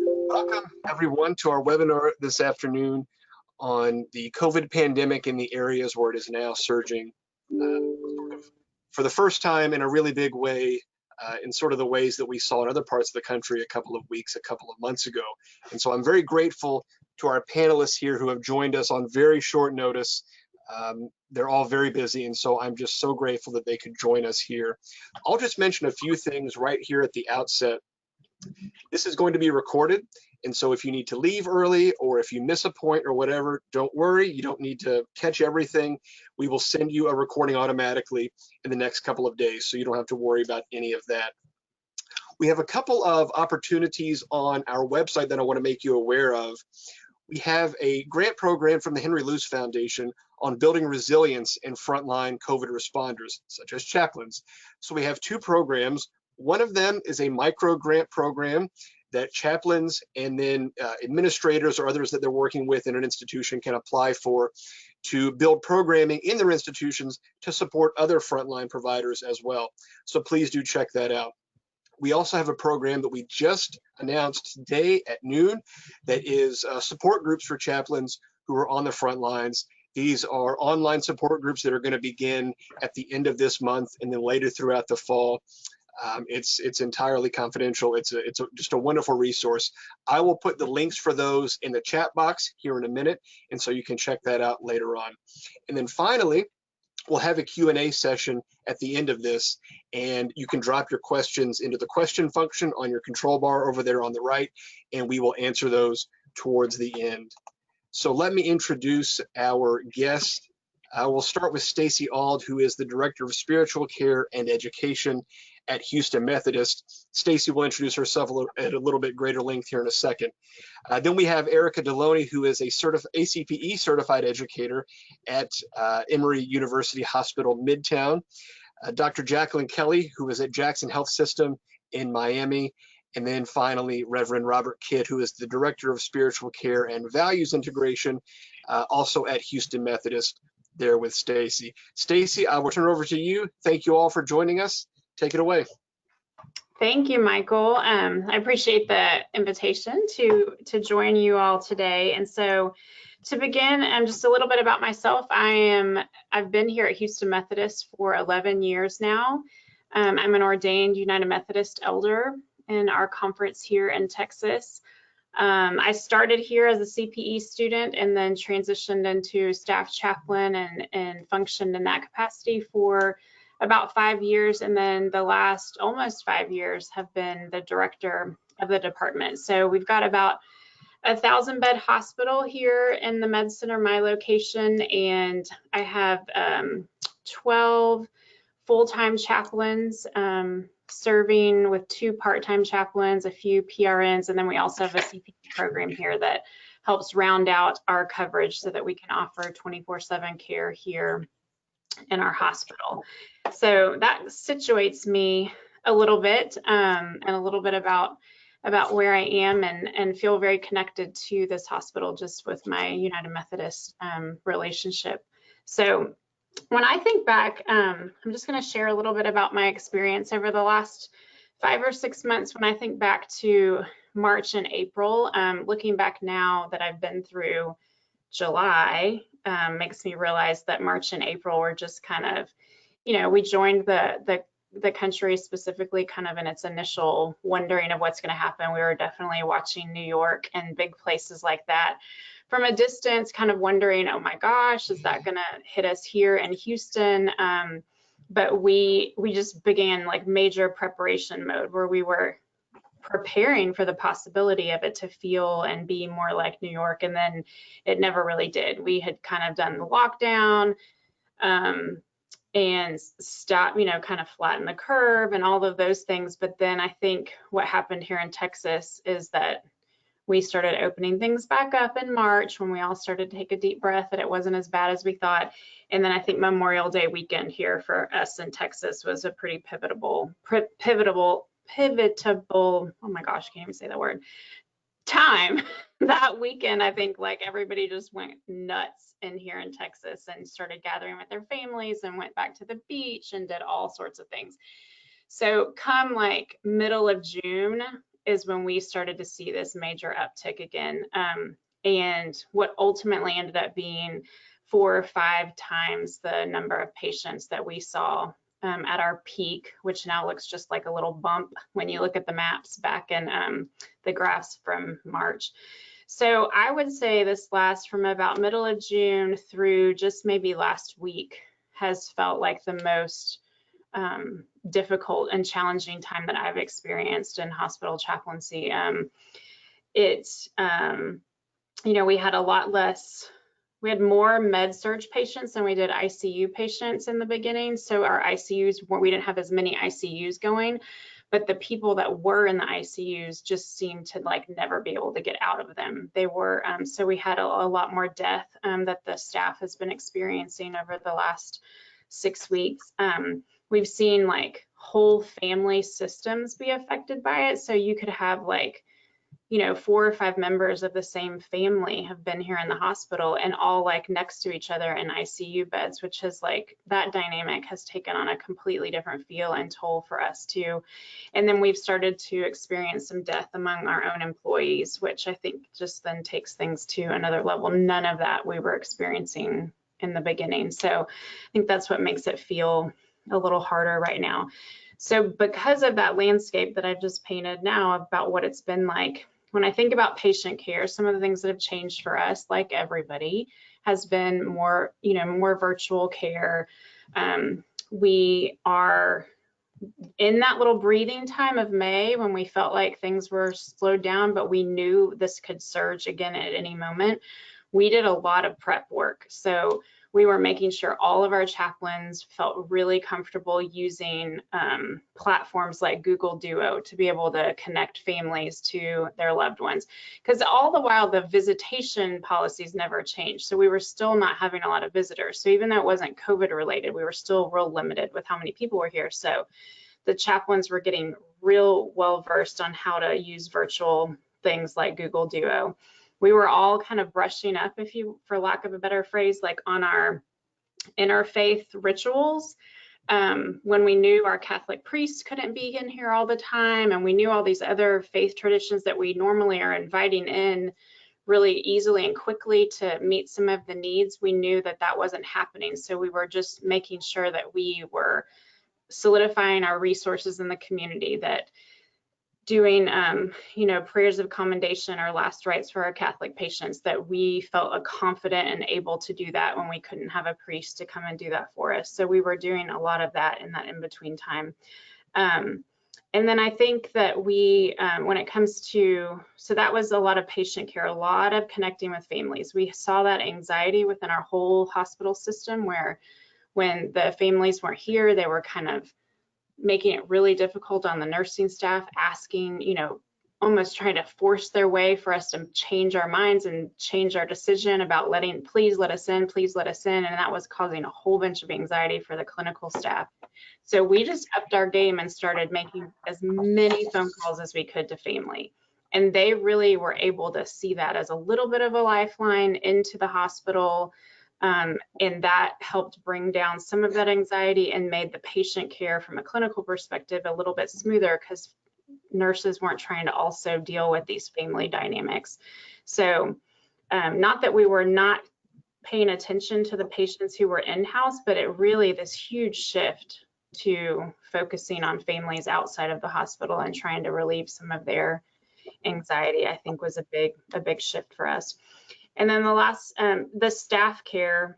Welcome everyone to our webinar this afternoon on the COVID pandemic in the areas where it is now surging for the first time in a really big way, in sort of the ways that we saw in other parts of the country a couple of months ago. And so I'm very grateful to our panelists here who have joined us on very short notice. They're all very busy, and so I'm just so grateful that they could join us here. I'll just mention a few things right here at the outset. This is going to be recorded, and so if you need to leave early or if you miss a point or whatever, don't worry, you don't need to catch everything. We will send you a recording automatically in the next couple of days, so you don't have to worry about any of that. We have a couple of opportunities on our website that I want to make you aware of. We have a grant program from the Henry Luce Foundation on building resilience in frontline COVID responders, such as chaplains. So we have two programs. One of them is a micro grant program that chaplains and then administrators or others that they're working with in an institution can apply for to build programming in their institutions to support other frontline providers as well. So please do check that out. We also have a program that we just announced today at noon that is support groups for chaplains who are on the front lines. These are online support groups that are going to begin at the end of this month and then later throughout the fall. It's entirely confidential. It's just a wonderful resource. I will put the links for those in the chat box here in a minute, and so you can check that out later on. And then finally, we'll have a Q&A session at the end of this, and you can drop your questions into the question function on your control bar over there on the right, and we will answer those towards the end. So let me introduce our guest. We'll start with Stacy Auld, who is the Director of Spiritual Care and Education at Houston Methodist. Stacy will introduce herself at a little bit greater length here in a second. Then we have Erica DeLoney, who is a ACPE certified educator at Emory University Hospital, Midtown. Dr. Jacqueline Kelly, who is at Jackson Health System in Miami. And then finally, Reverend Robert Kidd, who is the Director of Spiritual Care and Values Integration, also at Houston Methodist, there with Stacy. Stacy, I will turn it over to you. Thank you all for joining us. Take it away. Thank you, Michael. I appreciate the invitation to join you all today. And so to begin, just a little bit about myself. I've been here at Houston Methodist for 11 years now. I'm an ordained United Methodist elder in our conference here in Texas. I started here as a CPE student and then transitioned into staff chaplain and functioned in that capacity for about 5 years, and then the last almost 5 years have been the director of the department. So we've got about 1,000-bed hospital here in the Med Center, my location, and I have 12 full-time chaplains serving with 2 part-time chaplains, a few PRNs, and then we also have a CPE program here that helps round out our coverage so that we can offer 24/7 care here in our hospital. So that situates me a little bit and a little bit about where I am and feel very connected to this hospital just with my United Methodist relationship. So when I think back, I'm just going to share a little bit about my experience over the last 5 or 6 months. When I think back to March and April, looking back now that I've been through July, makes me realize that March and April were just kind of, we joined the country specifically kind of in its initial wondering of what's going to happen. We were definitely watching New York and big places like that from a distance, kind of wondering, oh my gosh, is that going to hit us here in Houston? But we just began like major preparation mode where we were preparing for the possibility of it to feel and be more like New York, and then it never really did. We had kind of done the lockdown and stopped, kind of flatten the curve and all of those things. But then I think what happened here in Texas is that we started opening things back up in March when we all started to take a deep breath that it wasn't as bad as we thought. And then I think Memorial Day weekend here for us in Texas was a pretty pivotal, oh my gosh, I can't even say that word, time. That weekend, I think like everybody just went nuts in here in Texas and started gathering with their families and went back to the beach and did all sorts of things. So come like middle of June is when we started to see this major uptick again. And what ultimately ended up being 4 or 5 times the number of patients that we saw at our peak, which now looks just like a little bump when you look at the maps back in the graphs from March. So I would say this last from about middle of June through just maybe last week has felt like the most difficult and challenging time that I've experienced in hospital chaplaincy. You know, we had a lot less, we had more med-surg patients than we did ICU patients in the beginning. So our ICUs, we didn't have as many ICUs going, but the people that were in the ICUs just seemed to like never be able to get out of them. They were, so we had a lot more death that the staff has been experiencing over the last 6 weeks. We've seen like whole family systems be affected by it. So you could have like, you know, 4 or 5 members of the same family have been here in the hospital and all like next to each other in ICU beds, which is like, that dynamic has taken on a completely different feel and toll for us too. And then we've started to experience some death among our own employees, which I think just then takes things to another level. None of that we were experiencing in the beginning. So I think that's what makes it feel a little harder right now. So because of that landscape that I've just painted now about what it's been like, when I think about patient care, some of the things that have changed for us, like everybody, has been more, you know, more virtual care. We are in that little breathing time of May when we felt like things were slowed down, but we knew this could surge again at any moment. We did a lot of prep work. So we were making sure all of our chaplains felt really comfortable using platforms like Google Duo to be able to connect families to their loved ones. Because all the while, the visitation policies never changed. So we were still not having a lot of visitors. So even though it wasn't COVID related, we were still real limited with how many people were here. So the chaplains were getting real well versed on how to use virtual things like Google Duo. We were all kind of brushing up, if you, for lack of a better phrase, like on our interfaith rituals. When we knew our Catholic priests couldn't be in here all the time, and we knew all these other faith traditions that we normally are inviting in really easily and quickly to meet some of the needs, we knew that that wasn't happening. So we were just making sure that we were solidifying our resources in the community, that doing, you know, prayers of commendation or last rites for our Catholic patients, that we felt confident and able to do that when we couldn't have a priest to come and do that for us. So we were doing a lot of that in that in-between time. And then I think that we, when it comes to, so that was a lot of patient care, a lot of connecting with families. We saw that anxiety within our whole hospital system, where when the families weren't here, they were kind of making it really difficult on the nursing staff, asking, you know, almost trying to force their way for us to change our minds and change our decision about letting, please let us in, please let us in. And that was causing a whole bunch of anxiety for the clinical staff. So we just upped our game and started making as many phone calls as we could to family. And they really were able to see that as a little bit of a lifeline into the hospital. And that helped bring down some of that anxiety and made the patient care from a clinical perspective a little bit smoother, because nurses weren't trying to also deal with these family dynamics. So not that we were not paying attention to the patients who were in-house, but it really, this huge shift to focusing on families outside of the hospital and trying to relieve some of their anxiety, I think was a big shift for us. And then the last, the staff care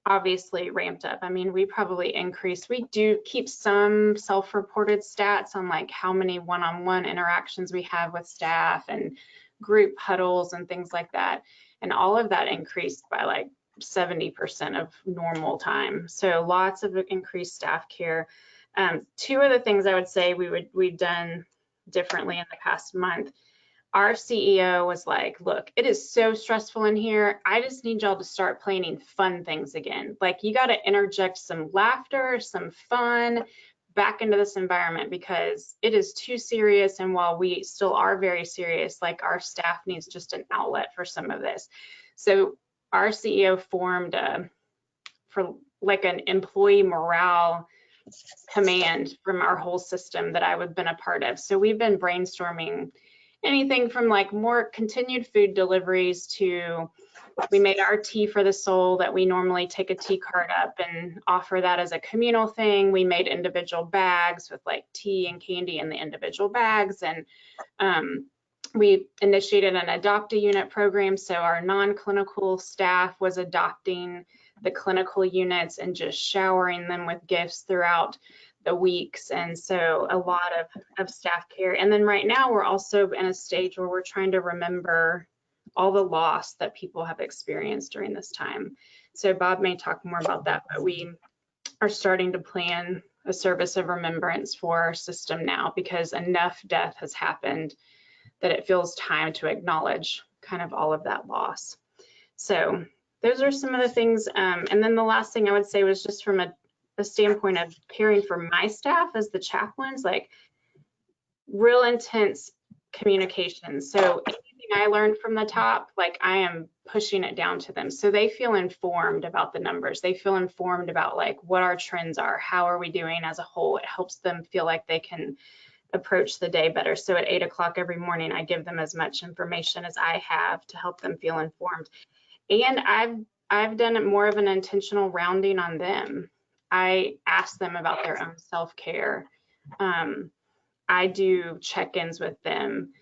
obviously ramped up. I mean, we probably increased, we do keep some self-reported stats on like how many one-on-one interactions we have with staff and group huddles and things like that. And all of that increased by like 70% of normal time. So lots of increased staff care. 2 of the things I would say we've done differently in the past month. Our CEO was like, look, it is so stressful in here. I just need y'all to start planning fun things again. Like, you got to interject some laughter, some fun back into this environment, because it is too serious. And while we still are very serious, like, our staff needs just an outlet for some of this. So our CEO formed for like an employee morale command from our whole system that I've been a part of. So we've been brainstorming anything from like more continued food deliveries to, we made our tea for the soul that we normally take a tea cart up and offer that as a communal thing. We made individual bags with like tea and candy in the individual bags. And we initiated an adopt a unit program. So our non-clinical staff was adopting the clinical units and just showering them with gifts throughout the weeks. And so a lot of staff care. And then right now we're also in a stage where we're trying to remember all the loss that people have experienced during this time. So Bob may talk more about that, but we are starting to plan a service of remembrance for our system now, because enough death has happened that it feels time to acknowledge kind of all of that loss. So those are some of the things. And then the last thing I would say was just from a standpoint of caring for my staff as the chaplains, like real intense communication. So anything I learned from the top, like I am pushing it down to them. So they feel informed about the numbers. They feel informed about like what our trends are, how are we doing as a whole. It helps them feel like they can approach the day better. So at 8 o'clock every morning, I give them as much information as I have to help them feel informed. And I've done more of an intentional rounding on them. I ask them about their own self-care. I do check-ins with them.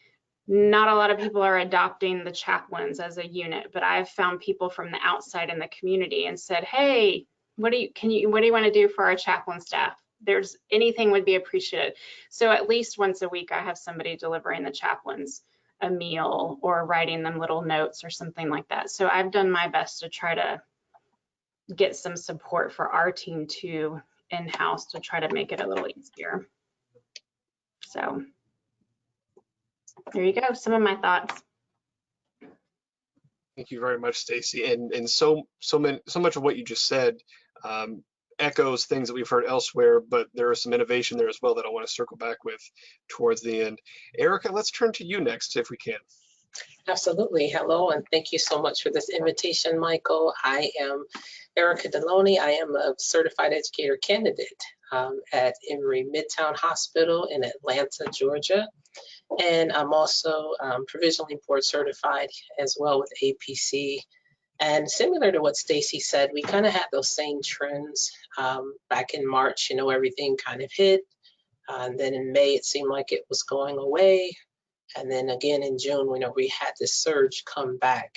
Not a lot of people are adopting the chaplains as a unit, but I've found people from the outside in the community and said, hey, what do you want to do for our chaplain staff? There's anything would be appreciated. So at least once a week, I have somebody delivering the chaplains a meal or writing them little notes or something like that. So I've done my best to try to get some support for our team too in-house to try to make it a little easier. So there you go, some of my thoughts. Thank you very much, Stacy. And so much of what you just said echoes things that we've heard elsewhere, but there is some innovation there as well that I want to circle back with towards the end. Erica, let's turn to you next if we can. Absolutely. Hello, and thank you so much for this invitation, Michael. I am Erica DeLoney. I am a certified educator candidate at Emory Midtown Hospital in Atlanta, Georgia. And I'm also provisionally board certified as well with APC. And similar to what Stacy said, we kind of had those same trends back in March. You know, everything kind of hit. And then in May, it seemed like it was going away. And then again in June, we had this surge come back.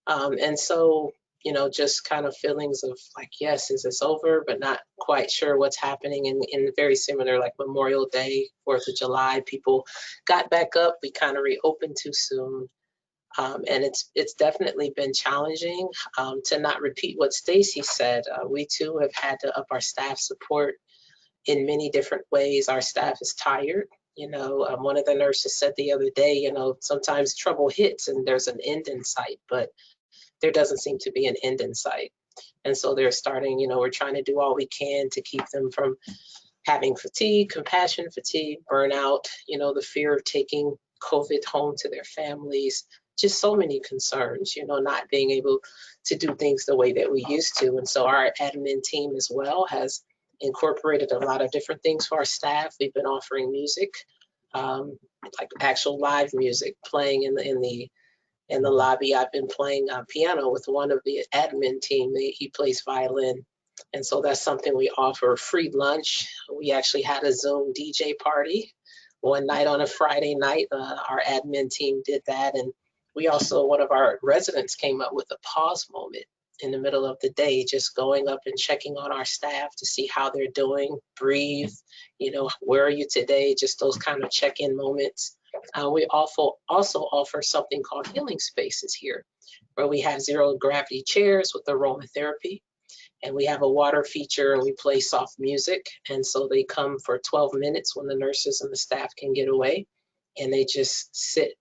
And so, you know, just kind of feelings of like, yes, is this over? But not quite sure what's happening. In very similar, like Memorial Day, 4th of July, people got back up. We kind of reopened too soon. And it's definitely been challenging to not repeat what Stacy said. We too have had to up our staff support in many different ways. Our staff is tired. You know, one of the nurses said the other day, you know, sometimes trouble hits and there's an end in sight, but there doesn't seem to be an end in sight. And so they're starting, you know, we're trying to do all we can to keep them from having fatigue, compassion fatigue, burnout, you know, the fear of taking COVID home to their families, just so many concerns, you know, not being able to do things the way that we used to. And so our admin team as well has incorporated a lot of different things for our staff. We've been offering music, like actual live music playing in the lobby. I've been playing piano with one of the admin team. He plays violin. And so that's something we offer. Free lunch. We actually had a Zoom DJ party one night on a Friday night. Our admin team did that. And we also, one of our residents came up with a pause moment in the middle of the day, just going up and checking on our staff to see how they're doing, breathe, you know, where are you today? Just those kind of check-in moments. We also offer something called healing spaces here, where we have zero gravity chairs with aromatherapy, and we have a water feature, and we play soft music. And so they come for 12 minutes when the nurses and the staff can get away, and they just sit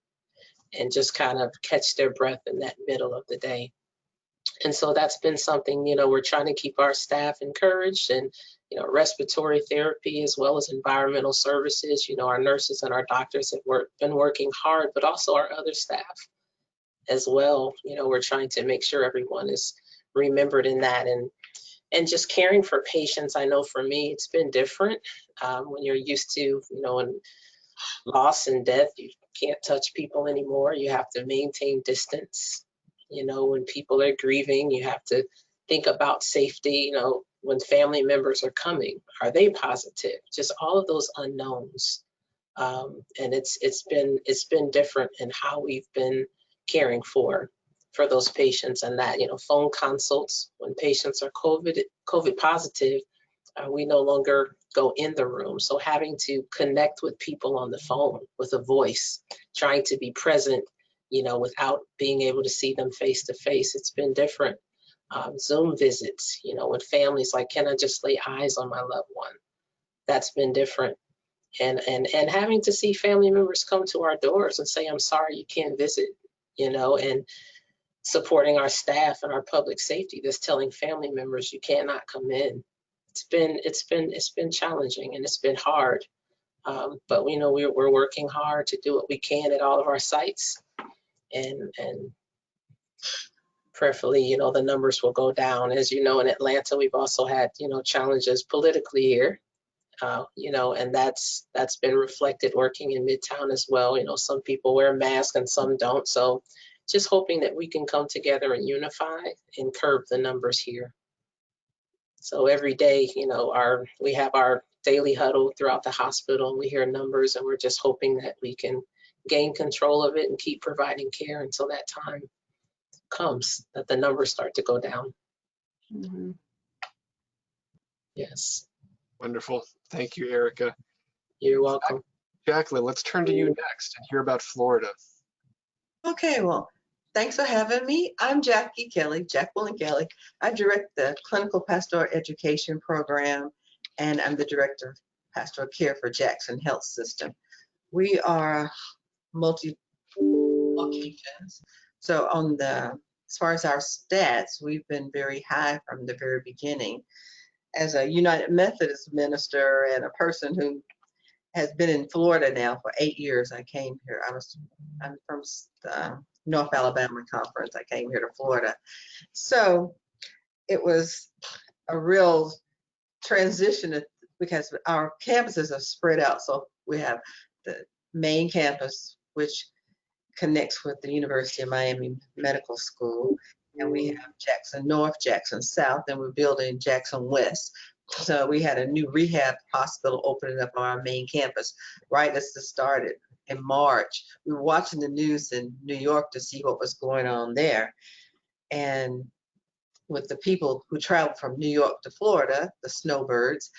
and just kind of catch their breath in that middle of the day. And so that's been something, you know, we're trying to keep our staff encouraged, and, you know, respiratory therapy as well as environmental services. You know, our nurses and our doctors have been working hard, but also our other staff as well. You know, we're trying to make sure everyone is remembered in that. And And just caring for patients, I know for me, it's been different. When you're used to, you know, in loss and death, you can't touch people anymore. You have to maintain distance. You know, when people are grieving, you have to think about safety. You know, when family members are coming, are they positive? Just all of those unknowns. And it's been different in how we've been caring for those patients, and that, you know, phone consults when patients are COVID positive, we no longer go in the room. So having to connect with people on the phone with a voice, trying to be present, you know, without being able to see them face to face, it's been different. Zoom visits, you know, with families, like, can I just lay eyes on my loved one? That's been different. And having to see family members come to our doors and say, I'm sorry, you can't visit, you know, and supporting our staff and our public safety that's telling family members you cannot come in. It's been challenging, and it's been hard. But you know, we're working hard to do what we can at all of our sites, and prayerfully, you know, the numbers will go down. As you know, in Atlanta, we've also had, you know, challenges politically here. You know, and that's been reflected working in Midtown as well. You know, some people wear masks and some don't. So just hoping that we can come together and unify and curb the numbers here. So every day, you know, we have our daily huddle throughout the hospital. We hear numbers, and we're just hoping that we can gain control of it and keep providing care until that time comes, that the numbers start to go down. Mm-hmm. Yes. Wonderful. Thank you, Erica. You're welcome. Jacqueline, let's turn to you next and hear about Florida. Okay, well, thanks for having me. I'm Jacqueline Kelly. I direct the Clinical Pastoral Education Program, and I'm the Director of Pastoral Care for Jackson Health System. We are multi-locations. So as far as our stats, we've been very high from the very beginning. As a United Methodist minister and a person who has been in Florida now for 8 years, I came here. I'm from North Alabama Conference. I came here to Florida. So it was a real transition because our campuses are spread out. So we have the main campus, which connects with the University of Miami Medical School. And we have Jackson North, Jackson South, and we're building Jackson West. So we had a new rehab hospital opening up on our main campus right as it started in March. We were watching the news in New York to see what was going on there. And with the people who traveled from New York to Florida, the snowbirds,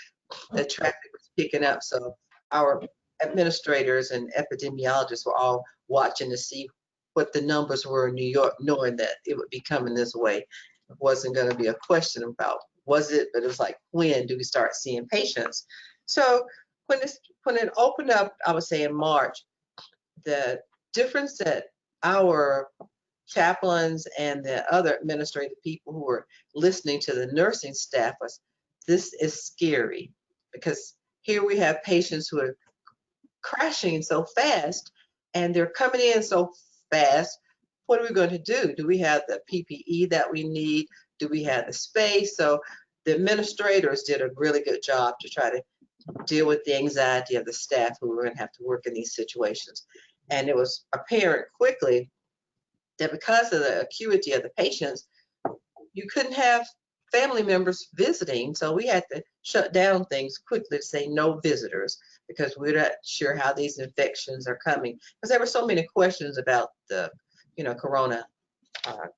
the traffic was picking up. So our administrators and epidemiologists were all watching to see what the numbers were in New York, knowing that it would be coming this way. It wasn't going to be a question about was it, but it was like, when do we start seeing patients? So when it opened up, I would say in March, the difference that our chaplains and the other administrative people who were listening to the nursing staff was, this is scary, because here we have patients who are crashing so fast and they're coming in so fast. What are we going to do? Do we have the PPE that we need? Do we have the space? So the administrators did a really good job to try to deal with the anxiety of the staff who were going to have to work in these situations. And it was apparent quickly that because of the acuity of the patients, you couldn't have family members visiting. So we had to shut down things quickly to say no visitors, because we're not sure how these infections are coming. Because there were so many questions about the, corona,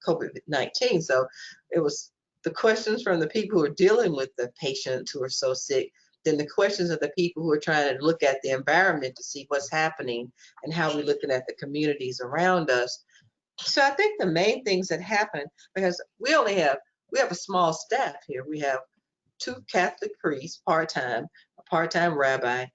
COVID-19. So it was the questions from the people who are dealing with the patients who are so sick, then the questions of the people who are trying to look at the environment to see what's happening and how we're looking at the communities around us. So I think the main things that happen, because we have a small staff here. We have 2 Catholic priests, part-time, a part-time rabbi.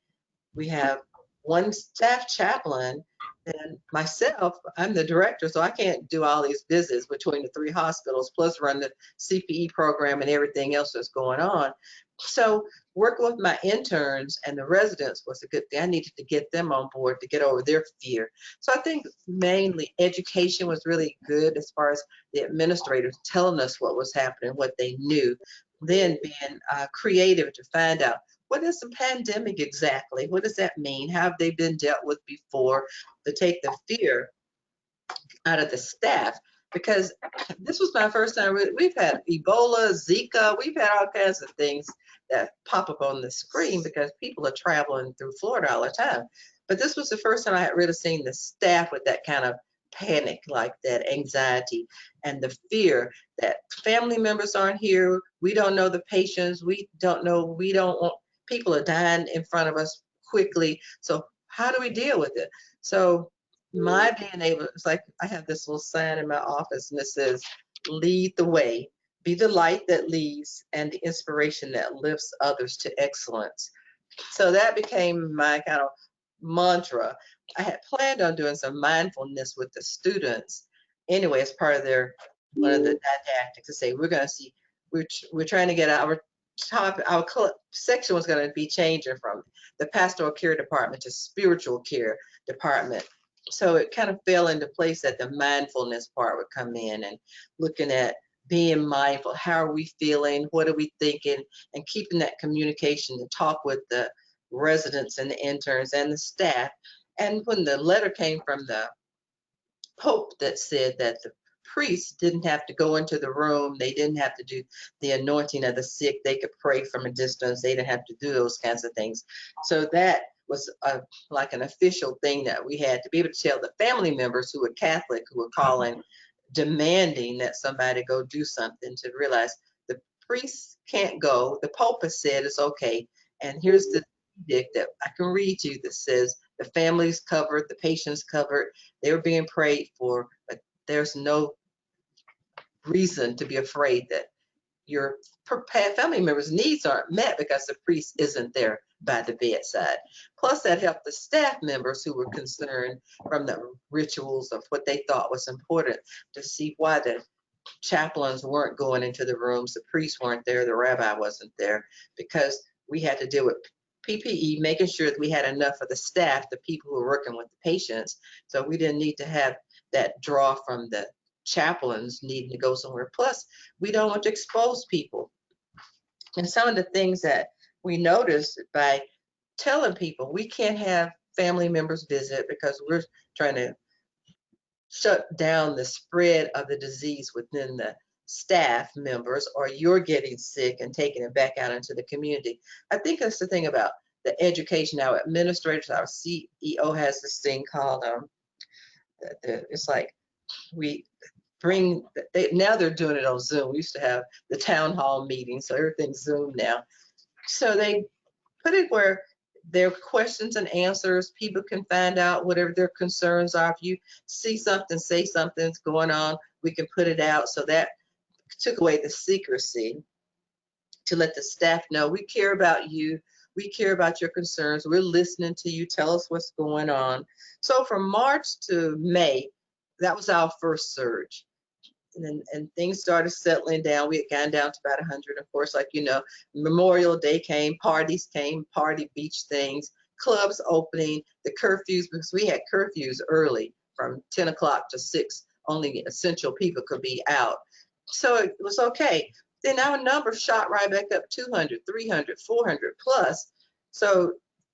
We have 1 staff chaplain, and myself, I'm the director, so I can't do all these visits between the 3 hospitals, plus run the CPE program and everything else that's going on. So working with my interns and the residents was a good thing. I needed to get them on board to get over their fear. So I think mainly education was really good as far as the administrators telling us what was happening, what they knew. then being creative to find out what is the pandemic exactly? What does that mean? How have they been dealt with before? To take the fear out of the staff, because this was my first time. We've had Ebola, Zika, we've had all kinds of things that pop up on the screen because people are traveling through Florida all the time. But this was the first time I had really seen the staff with that kind of panic, like that anxiety and the fear that family members aren't here. We don't know the patients. We don't want, people are dying in front of us quickly. So how do we deal with it? So my being able, it's like I have this little sign in my office and it says, lead the way, be the light that leads and the inspiration that lifts others to excellence. So that became my kind of mantra. I had planned on doing some mindfulness with the students anyway, as part of their, one of the didactics, to say, we're going to see, we're trying to get our section was going to be changing from the pastoral care department to spiritual care department. So it kind of fell into place that the mindfulness part would come in, and looking at being mindful. How are we feeling? What are we thinking? And keeping that communication to talk with the residents and the interns and the staff. And when the letter came from the Pope that said that the priests didn't have to go into the room, they didn't have to do the anointing of the sick, they could pray from a distance, they didn't have to do those kinds of things. So that was like an official thing that we had to be able to tell the family members who were Catholic, who were calling, demanding that somebody go do something, to realize the priests can't go. The Pope has said it's okay. And here's the edict that I can read you that says the family's covered, the patient's covered, they were being prayed for, but there's no reason to be afraid that your family members' needs aren't met because the priest isn't there by the bedside. Plus, that helped the staff members who were concerned from the rituals of what they thought was important, to see why the chaplains weren't going into the rooms, the priests weren't there, the rabbi wasn't there, because we had to deal with PPE, making sure that we had enough for the staff, the people who were working with the patients. So we didn't need to have that draw from the chaplains needing to go somewhere. Plus, we don't want to expose people. And some of the things that we noticed by telling people we can't have family members visit because we're trying to shut down the spread of the disease within the staff members, or you're getting sick and taking it back out into the community. I think that's the thing about the education. Our administrators, our CEO has this thing called, it's like we bring, now they're doing it on Zoom. We used to have the town hall meetings, so everything's Zoom now. So they put it where there are questions and answers. People can find out whatever their concerns are. If you see something, say something's going on, we can put it out. So that took away the secrecy, to let the staff know we care about you. We care about your concerns. We're listening to you. Tell us what's going on. So from March to May, that was our first surge. And things started settling down. We had gone down to about 100. Of course, like, you know, Memorial Day came, parties came, party beach things, clubs opening, the curfews, because we had curfews early from 10 o'clock to 6. Only essential people could be out. So it was okay. Then our number shot right back up 200, 300, 400 plus. So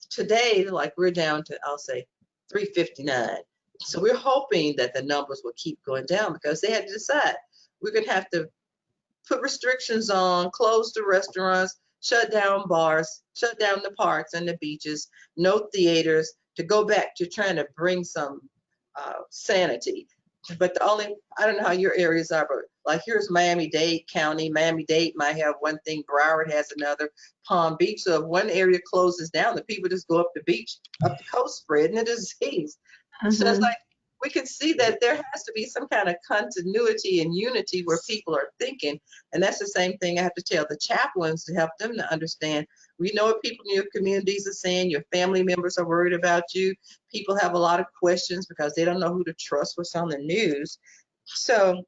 today, like, we're down to, I'll say, 359. So we're hoping that the numbers will keep going down, because they had to decide, we're going to have to put restrictions on, close the restaurants, shut down bars, shut down the parks and the beaches, no theaters, to go back to trying to bring some sanity. But the only, I don't know how your areas are, but like here's Miami-Dade County. Miami-Dade might have one thing, Broward has another, Palm Beach. So if one area closes down, the people just go up the beach, up the coast, spreading the disease. So it's like, we can see that there has to be some kind of continuity and unity where people are thinking. And that's the same thing I have to tell the chaplains, to help them to understand. We know what people in your communities are saying. Your family members are worried about you. People have a lot of questions because they don't know who to trust, what's on the news. So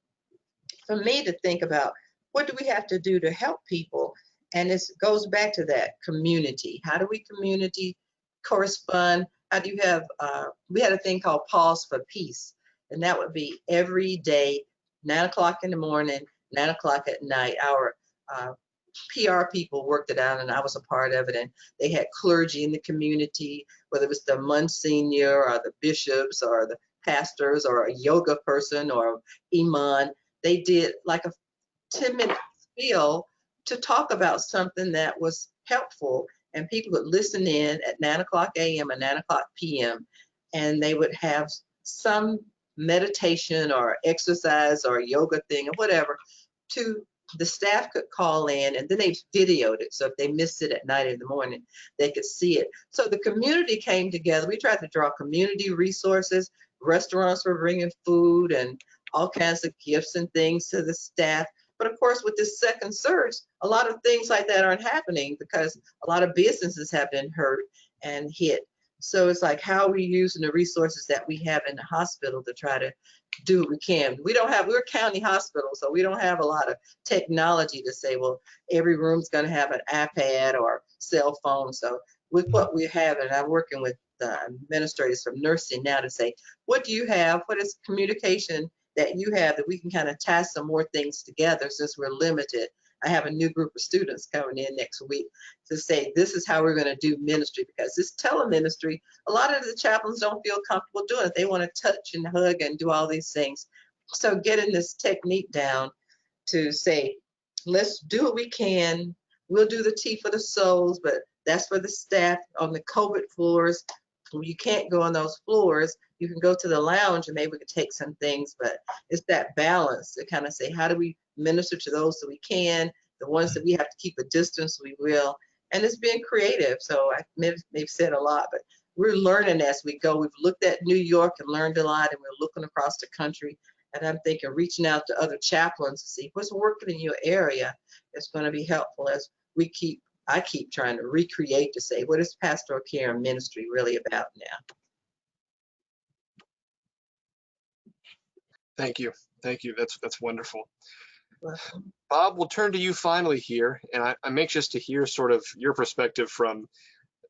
for me to think about, what do we have to do to help people? And this goes back to that community. How do we community correspond? How do you have, we had a thing called Pause for Peace, and that would be every day, 9 o'clock in the morning, 9 o'clock at night. Our PR people worked it out, and I was a part of it. And they had clergy in the community, whether it was the Monsignor or the bishops or the pastors or a yoga person or imam. They did like a 10-minute spiel to talk about something that was helpful, and people would listen in at 9:00 a.m. and 9:00 p.m. and they would have some meditation or exercise or yoga thing or whatever to the staff could call in, and then they videoed it. So if they missed it at night or in the morning, they could see it. So the community came together. We tried to draw community resources. Restaurants were bringing food and all kinds of gifts and things to the staff. But of course, with this second surge, a lot of things like that aren't happening because a lot of businesses have been hurt and hit. So it's like, how are we using the resources that we have in the hospital to try to do what we can? We're a county hospital, so we don't have a lot of technology to say, well, every room's going to have an iPad or cell phone. So with what we have, and I'm working with the administrators from nursing now to say, what do you have? What is communication that you have that we can kind of tie some more things together since we're limited? I have a new group of students coming in next week to say, this is how we're going to do ministry, because this teleministry, a lot of the chaplains don't feel comfortable doing it. They want to touch and hug and do all these things. So getting this technique down to say, let's do what we can. We'll do the tea for the souls, but that's for the staff on the COVID floors. You can't go on those floors. You can go to the lounge and maybe we could take some things, but it's that balance to kind of say, how do we minister to those that we can? The ones that we have to keep a distance, we will. And it's being creative. So I maybe said a lot, but we're learning as we go. We've looked at New York and learned a lot, and we're looking across the country. And I'm thinking reaching out to other chaplains to see what's working in your area. It's going to be helpful as I keep trying to recreate to say, what is pastoral care and ministry really about now? Thank you. Thank you. That's wonderful. Bob, we'll turn to you finally here, and I'm anxious to hear sort of your perspective from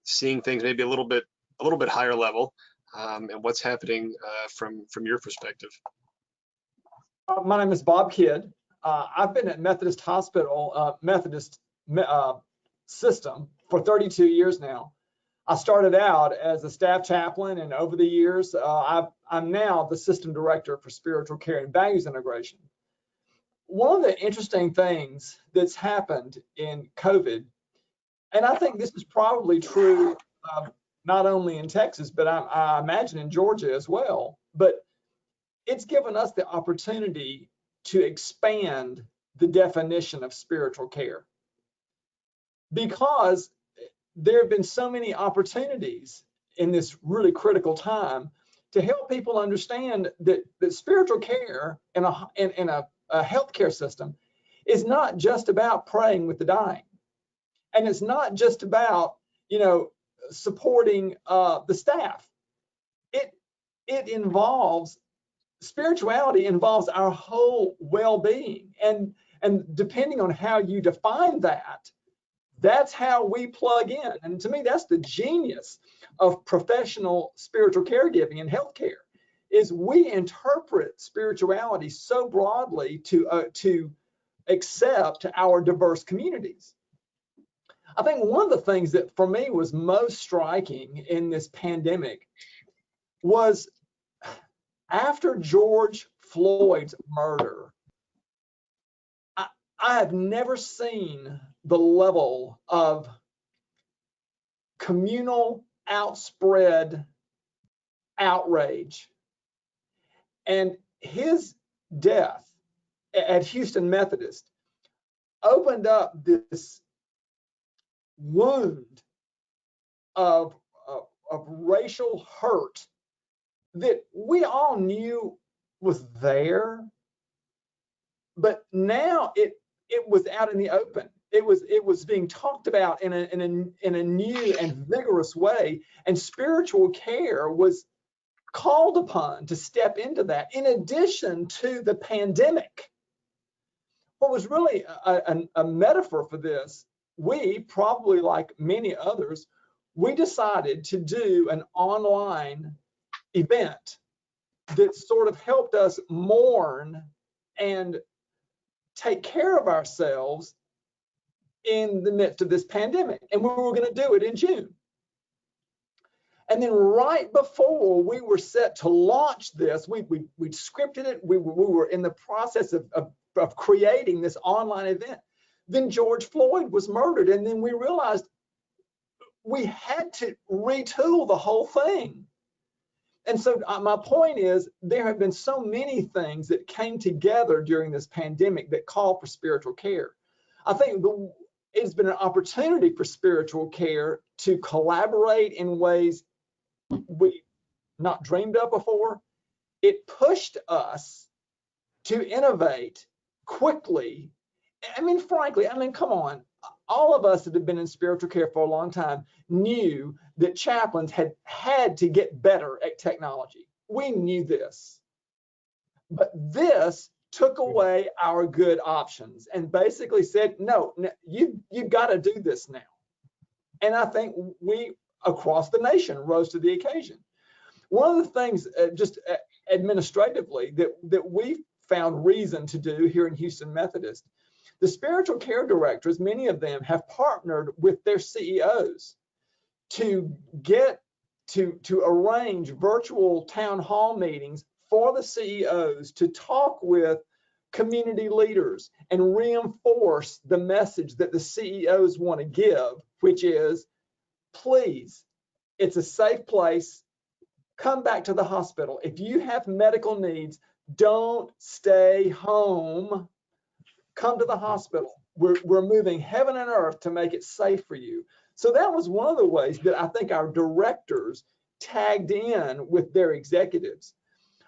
seeing things maybe a little bit higher level, and what's happening from your perspective. My name is Bob Kidd. I've been at Methodist Hospital, Methodist system for 32 years now. I started out as a staff chaplain, and over the years, I'm now the system director for spiritual care and values integration. One of the interesting things that's happened in COVID, and I think this is probably true not only in Texas, but I imagine in Georgia as well, but it's given us the opportunity to expand the definition of spiritual care, because there have been so many opportunities in this really critical time to help people understand that spiritual care in a healthcare system is not just about praying with the dying, and it's not just about supporting the staff. It involves spirituality, involves our whole well-being, and depending on how you define that, that's how we plug in. And to me, that's the genius of professional spiritual caregiving and healthcare, is we interpret spirituality so broadly to accept our diverse communities. I think one of the things that for me was most striking in this pandemic was after George Floyd's murder, I have never seen the level of communal outspread outrage. And his death at Houston Methodist opened up this wound of racial hurt that we all knew was there, but now it was out in the open. It was being talked about in a new and vigorous way, and spiritual care was called upon to step into that, in addition to the pandemic. What was really a metaphor for this, we probably, like many others, we decided to do an online event that sort of helped us mourn and take care of ourselves in the midst of this pandemic, and we were going to do it in June. And then right before we were set to launch this, we'd scripted it. We were in the process of creating this online event. Then George Floyd was murdered, and then we realized we had to retool the whole thing. And so my point is, there have been so many things that came together during this pandemic that call for spiritual care. I think it's been an opportunity for spiritual care to collaborate in ways we not dreamed of before. It pushed us to innovate quickly. I mean, frankly, come on. All of us that have been in spiritual care for a long time knew that chaplains had to get better at technology. We knew this. But this took away our good options and basically said, no, you've got to do this now. And I think we, across the nation, rose to the occasion. One of the things, just administratively, that we found reason to do here in Houston Methodist, the spiritual care directors, many of them have partnered with their CEOs to get to arrange virtual town hall meetings for the CEOs to talk with community leaders and reinforce the message that the CEOs want to give, which is, please, it's a safe place. Come back to the hospital. If you have medical needs, don't stay home. Come to the hospital. We're moving heaven and earth to make it safe for you. So that was one of the ways that I think our directors tagged in with their executives.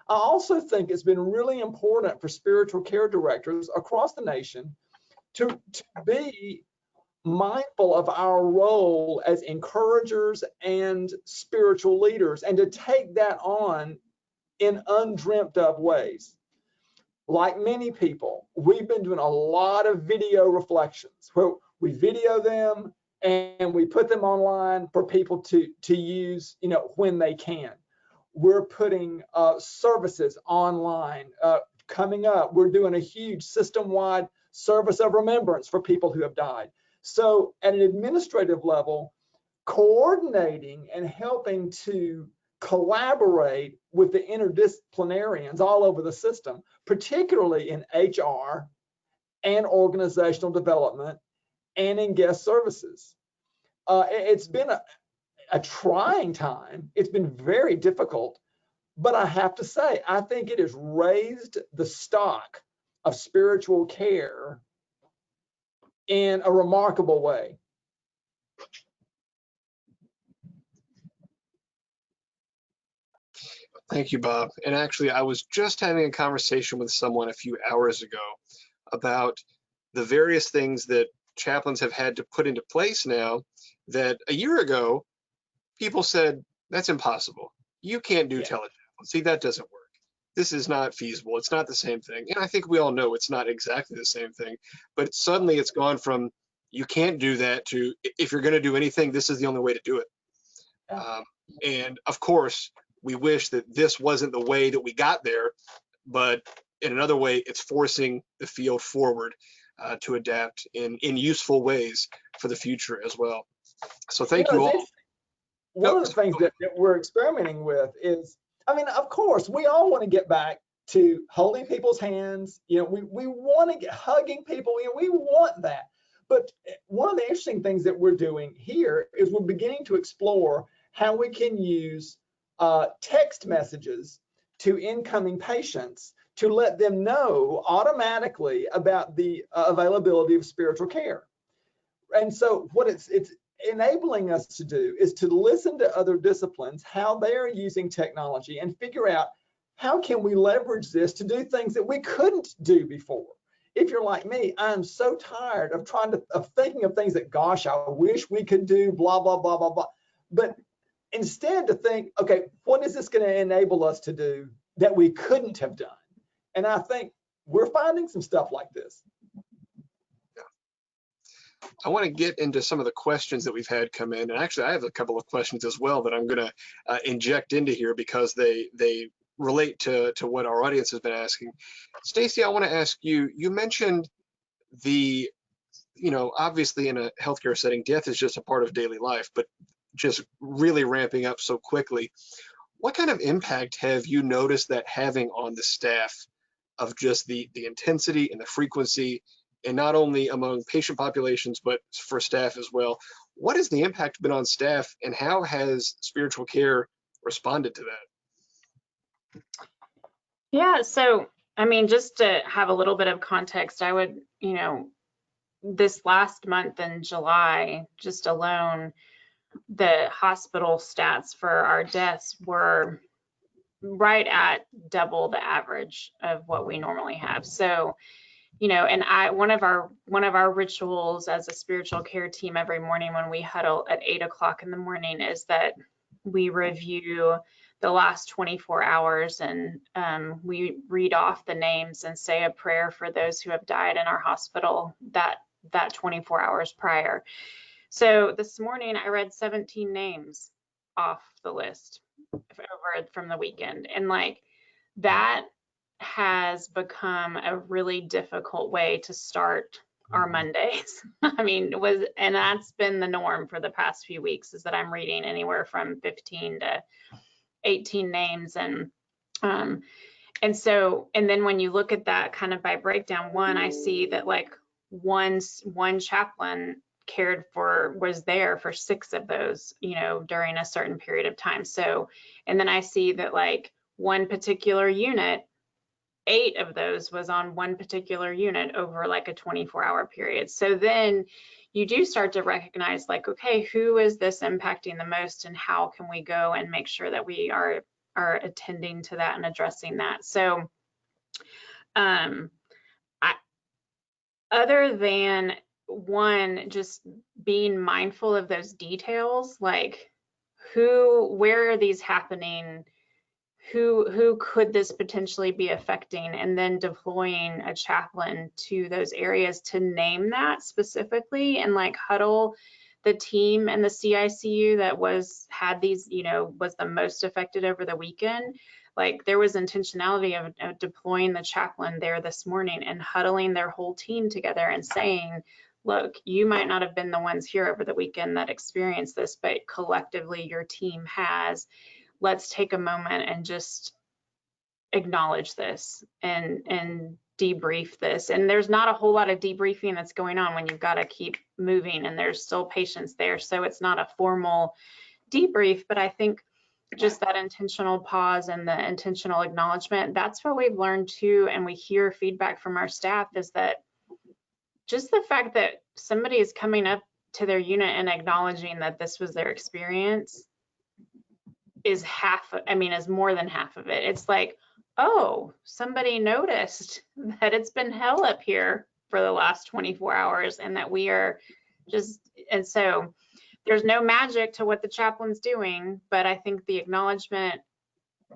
I also think it's been really important for spiritual care directors across the nation to be mindful of our role as encouragers and spiritual leaders, and to take that on in undreamt of ways. Like many people, we've been doing a lot of video reflections where we video them and we put them online for people to use, when they can. We're putting services online. Coming up, we're doing a huge system-wide service of remembrance for people who have died. So at an administrative level, coordinating and helping to collaborate with the interdisciplinarians all over the system, particularly in HR and organizational development and in guest services. It's been a trying time. It's been very difficult, but I have to say, I think it has raised the stock of spiritual care in a remarkable way. Thank you, Bob. And actually, I was just having a conversation with someone a few hours ago about the various things that chaplains have had to put into place now that a year ago, people said, that's impossible. You can't do telechaplain. See, that doesn't work. This is not feasible. It's not the same thing. And I think we all know it's not exactly the same thing, but suddenly it's gone from you can't do that to if you're going to do anything, this is the only way to do it. And of course, we wish that this wasn't the way that we got there, but in another way, it's forcing the field forward to adapt in useful ways for the future as well. So thank you all. One of the things that we're experimenting with is, of course, we all want to get back to holding people's hands. We want to get hugging people. We want that. But one of the interesting things that we're doing here is we're beginning to explore how we can use text messages to incoming patients to let them know automatically about the availability of spiritual care. And so what it's enabling us to do is to listen to other disciplines, how they're using technology, and figure out how can we leverage this to do things that we couldn't do before. If you're like me, I'm so tired of thinking of things that, gosh, I wish we could do, blah, blah, blah, blah, blah. But instead to think, okay, what is this going to enable us to do that we couldn't have done? And I think we're finding some stuff like this. I want to get into some of the questions that we've had come in. And actually, I have a couple of questions as well that I'm going to inject into here because they relate to what our audience has been asking. Stacy, I want to ask you, you mentioned the you know, obviously in a healthcare setting, death is just a part of daily life, but just really ramping up so quickly. What kind of impact have you noticed that having on the staff of just the intensity and the frequency, and not only among patient populations, but for staff as well? What has the impact been on staff, and how has spiritual care responded to that? Yeah, so I mean, just to have a little bit of context, I would, you know, this last month in July, just alone, the hospital stats for our deaths were right at double the average of what we normally have. So, you know, and one of our rituals as a spiritual care team every morning when we huddle at 8 o'clock in the morning is that we review the last 24 hours, and we read off the names and say a prayer for those who have died in our hospital that 24 hours prior. So this morning I read 17 names off the list over from the weekend, and like that has become a really difficult way to start our Mondays. I mean, and that's been the norm for the past few weeks, is that I'm reading anywhere from 15 to 18 names. And so, and then when you look at that kind of by breakdown, I see that like one chaplain was there for 6 of those, you know, during a certain period of time. So, and then I see that like one particular unit, 8 of those was on one particular unit over like a 24-hour period. So then you do start to recognize like, okay, who is this impacting the most, and how can we go and make sure that we are attending to that and addressing that. So other than one, just being mindful of those details, like where are these happening? Who could this potentially be affecting, and then deploying a chaplain to those areas to name that specifically, and like huddle the team and the CICU that had these, you know, was the most affected over the weekend. Like there was intentionality of deploying the chaplain there this morning and huddling their whole team together and saying, look, you might not have been the ones here over the weekend that experienced this, but collectively your team has. Let's take a moment and just acknowledge this and debrief this. And there's not a whole lot of debriefing that's going on when you've got to keep moving and there's still patients there. So it's not a formal debrief, but I think just that intentional pause and the intentional acknowledgement, that's what we've learned too. And we hear feedback from our staff is that just the fact that somebody is coming up to their unit and acknowledging that this was their experience is more than half of it. It's like, oh, somebody noticed that it's been hell up here for the last 24 hours and that we are just, and so there's no magic to what the chaplain's doing, but I think the acknowledgement,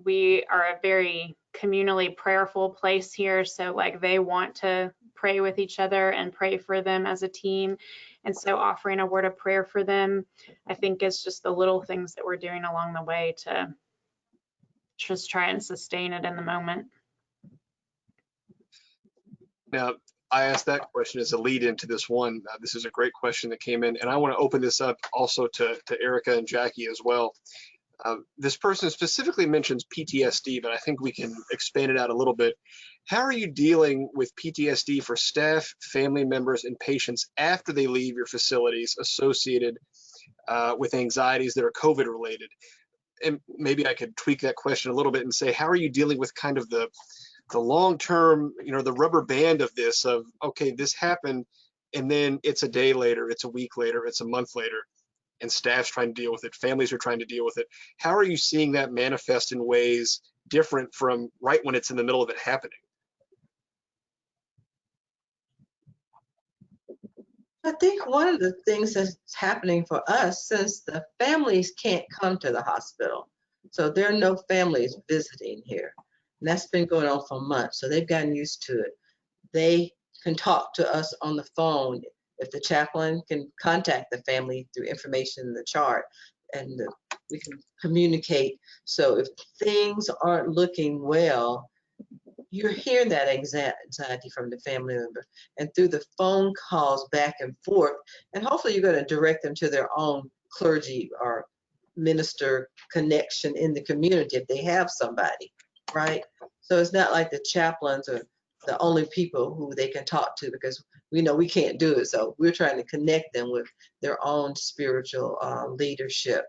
we are a very communally prayerful place here. So like they want to pray with each other and pray for them as a team. And so offering a word of prayer for them, I think is just the little things that we're doing along the way to just try and sustain it in the moment. Now, I asked that question as a lead into this one. This is a great question that came in, and I want to open this up also to Erica and Jackie as well. This person specifically mentions PTSD, but I think we can expand it out a little bit. How are you dealing with PTSD for staff, family members, and patients after they leave your facilities associated with anxieties that are COVID related? And maybe I could tweak that question a little bit and say, how are you dealing with kind of the long-term, you know, the rubber band of this, of, okay, this happened, and then it's a day later, it's a week later, it's a month later, and staff's trying to deal with it, families are trying to deal with it. How are you seeing that manifest in ways different from right when it's in the middle of it happening? I think one of the things that's happening for us, since the families can't come to the hospital, so there are no families visiting here. And that's been going on for months, so they've gotten used to it. They can talk to us on the phone. If the chaplain can contact the family through information in the chart, and we can communicate. So if things aren't looking well, you're hearing that anxiety from the family member, and through the phone calls back and forth, and hopefully you're going to direct them to their own clergy or minister connection in the community if they have somebody, right? So it's not like the chaplains are the only people who they can talk to, because we know we can't do it. So we're trying to connect them with their own spiritual leadership.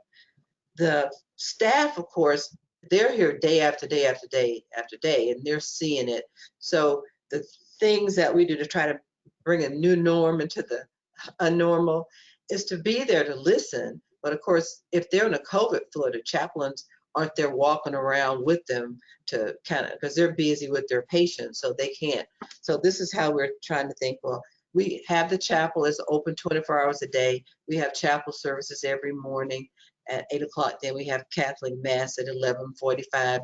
The staff, of course, they're here day after day after day after day, and they're seeing it. So the things that we do to try to bring a new norm into the unnormal is to be there to listen. But of course, if they're in a COVID floor, the chaplains aren't there walking around with them to kind of, because they're busy with their patients, so they can't. So this is how we're trying to think, well, we have the chapel is open 24 hours a day. We have chapel services every morning at 8 o'clock. Then we have Catholic Mass at 11:45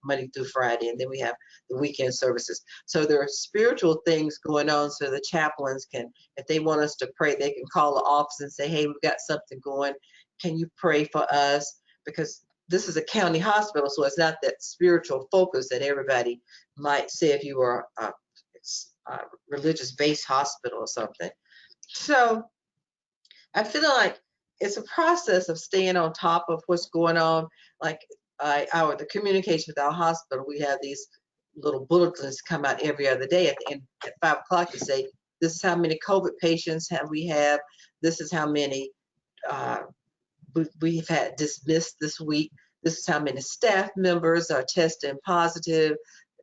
Monday through Friday. And then we have the weekend services. So there are spiritual things going on, so the chaplains can, if they want us to pray, they can call the office and say, hey, we've got something going. Can you pray for us? Because this is a county hospital, so it's not that spiritual focus that everybody might say if you were a religious-based hospital or something. So I feel like it's a process of staying on top of what's going on. Like the communication with our hospital, we have these little bulletins come out every other day at the end at 5 o'clock to say, this is how many COVID patients we have. This is how many we've had dismissed this week. This is how many staff members are testing positive.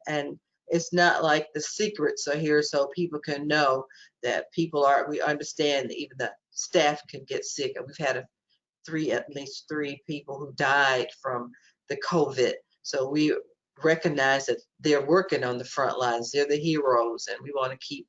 And it's not like the secrets are here, so people can know that we understand that even the staff can get sick. And we've had at least three people who died from the COVID. So we recognize that they're working on the front lines. They're the heroes, and we want to keep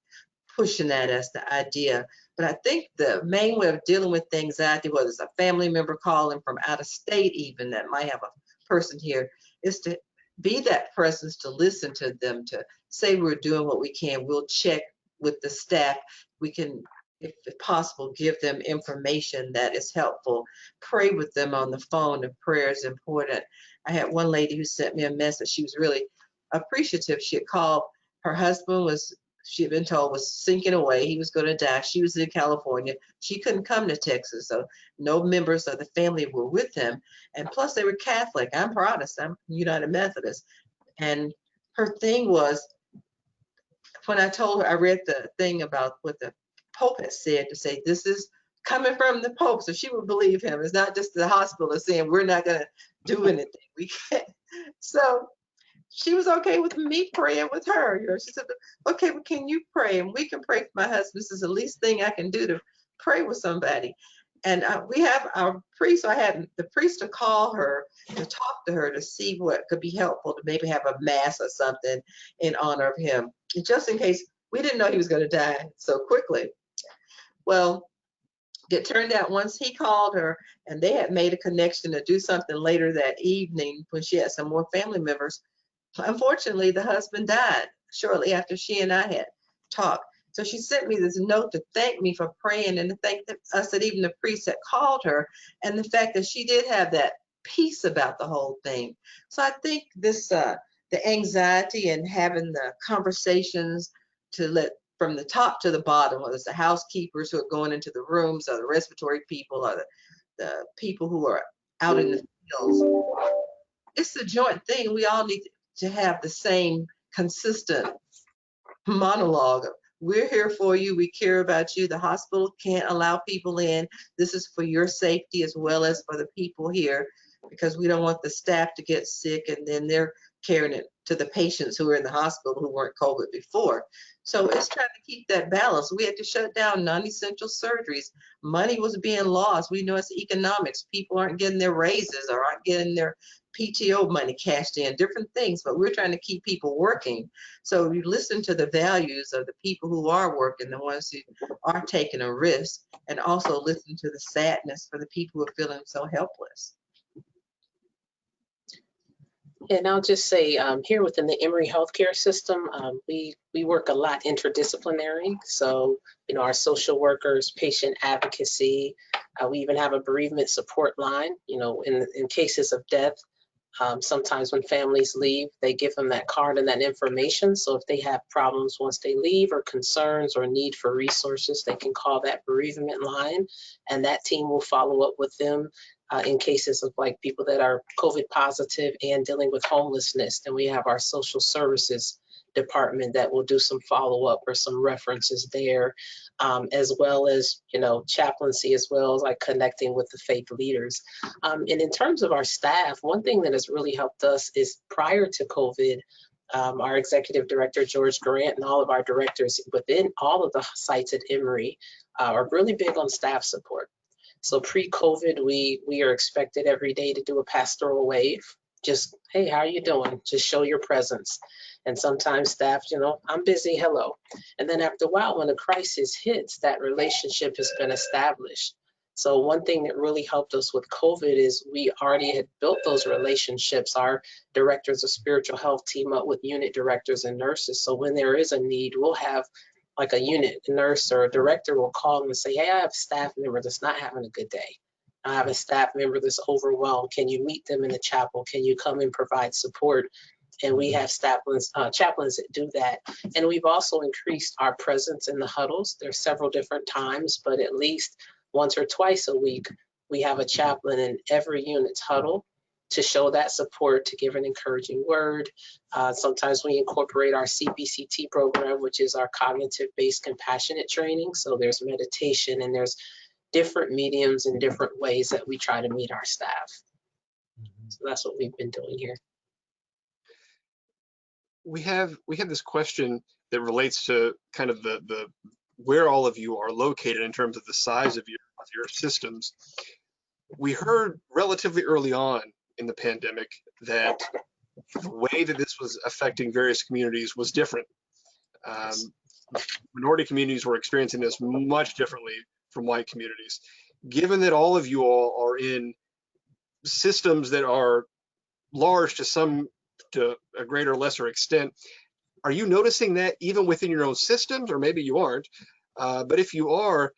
pushing that as the idea. But I think the main way of dealing with anxiety, whether it's a family member calling from out of state even that might have a person here, is to be that presence, to listen to them, to say we're doing what we can. We'll check with the staff. We can, if possible, give them information that is helpful. Pray with them on the phone. The prayer is important. I had one lady who sent me a message. She was really appreciative. She had called. Her husband she had been told was sinking away. He was going to die. She was in California. She couldn't come to Texas, so no members of the family were with him. And plus, they were Catholic. I'm Protestant. I'm United Methodist. And her thing was, when I told her, I read the thing about what the Pope had said, to say this is coming from the Pope, so she would believe him. It's not just the hospital saying we're not going to do anything. We can't. So she was okay with me praying with her. She said, okay, well, can you pray? And we can pray for my husband. This is the least thing I can do, to pray with somebody. And we have our priest. So I had the priest to call her, to talk to her, to see what could be helpful, to maybe have a mass or something in honor of him, just in case. We didn't know he was going to die so quickly. Well, it turned out once he called her and they had made a connection to do something later that evening when she had some more family members, unfortunately, the husband died shortly after she and I had talked. So she sent me this note to thank me for praying, and to thank us that even the priest had called her, and the fact that she did have that peace about the whole thing. So I think this, the anxiety and having the conversations to let from the top to the bottom, whether it's the housekeepers who are going into the rooms, or the respiratory people, or the people who are out in the fields, it's a joint thing. We all need to have the same consistent monologue. We're here for you. We care about you. The hospital can't allow people in. This is for your safety as well as for the people here, because we don't want the staff to get sick and then they're carrying it to the patients who are in the hospital who weren't COVID before. So it's trying to keep that balance. We had to shut down non-essential surgeries. Money was being lost. We know it's economics. People aren't getting their raises or aren't getting their PTO money cashed in, different things, but we're trying to keep people working. So you listen to the values of the people who are working, the ones who are taking a risk, and also listen to the sadness for the people who are feeling so helpless. And I'll just say, here within the Emory healthcare system, we work a lot interdisciplinary. So, our social workers, patient advocacy, we even have a bereavement support line, in cases of death. Sometimes when families leave, they give them that card and that information. So if they have problems once they leave or concerns or need for resources, they can call that bereavement line, and that team will follow up with them in cases of like people that are COVID positive and dealing with homelessness. Then we have our social services department that will do some follow-up or some references there, as well as, you know, chaplaincy, as well as like connecting with the faith leaders. And in terms of our staff, one thing that has really helped us is prior to COVID, our executive director, George Grant, and all of our directors within all of the sites at Emory are really big on staff support. So pre-COVID, we are expected every day to do a pastoral wave. Just, hey, how are you doing? Just show your presence. And sometimes staff, you know, I'm busy, hello. And then after a while, when a crisis hits, that relationship has been established. So one thing that really helped us with COVID is we already had built those relationships. Our directors of spiritual health team up with unit directors and nurses. So when there is a need, we'll have like a unit nurse or a director will call them and say, hey, I have a staff member that's not having a good day. I have a staff member that's overwhelmed. Can you meet them in the chapel? Can you come and provide support? And we have chaplains that do that. And we've also increased our presence in the huddles. There's several different times, but at least once or twice a week, we have a chaplain in every unit's huddle to show that support, to give an encouraging word. Sometimes we incorporate our CBCT program, which is our cognitive-based compassionate training. So there's meditation and there's different mediums and different ways that we try to meet our staff. So that's what we've been doing here. We have this question that relates to kind of the where all of you are located in terms of the size of your systems. We heard relatively early on in the pandemic that the way that this was affecting various communities was different. Minority communities were experiencing this much differently from white communities. Given that all of you all are in systems that are large to a greater or lesser extent, are you noticing that even within your own systems, or maybe you aren't, but if you are,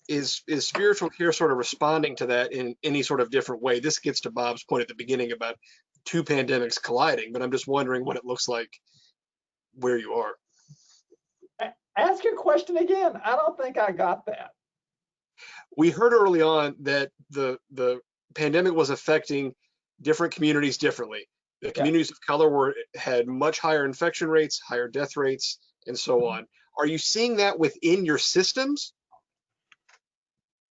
is spiritual care sort of responding to that in any sort of different way? This gets to Bob's point at the beginning about two pandemics colliding, but I'm just wondering what it looks like where you are. Ask your question again. I don't think I got that. We heard early on that the pandemic was affecting different communities differently. The communities of color had much higher infection rates, higher death rates, and so on. Are you seeing that within your systems?